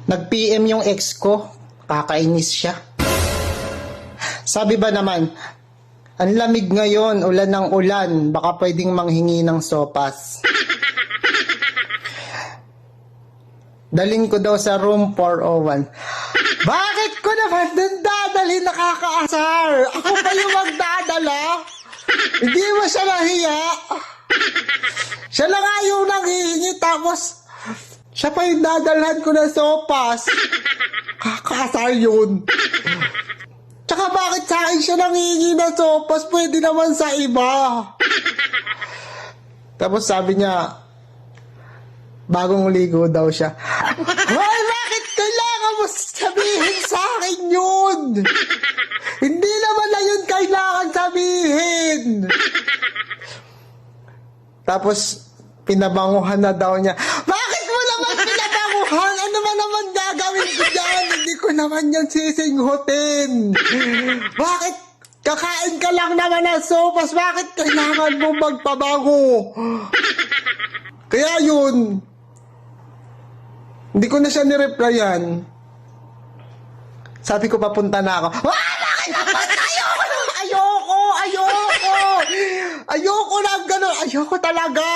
Nag-PM yung ex ko. Kakainis siya. Sabi ba naman, ang lamig ngayon, ulan ng ulan, baka pwedeng manghingi ng sopas. Dalhin ko daw sa room 401. Bakit ko naman doon dadalhin, nakakaasar? Ako pa yung magdadala? Hindi mo siya nahiya? Siya lang nga yung nanghihingi, tapos siya pa yung dadalhan ko ng sopas. Kakasar yun. Tsaka bakit sa akin siya nanghihingi ng sopas? Pwede naman sa iba. Tapos sabi niya, bagong ligo daw siya. Why, bakit kailangan mo sabihin sa akin yun? Hindi naman na yun kailangan sabihin. Tapos, pinabanguhan na daw niya. Bakit mo naman pinabanguhan? Ano ba naman gagawin ko dyan? Hindi ko naman yan sisinghutin. Bakit? Kakain ka lang naman ng sopas. Bakit kailangan mo magpabango? Kaya yun, hindi ko na siya nireplyan. Sabi ko, papunta na ako. Bakit papunta? Ayoko na gano'n. Ayoko talaga.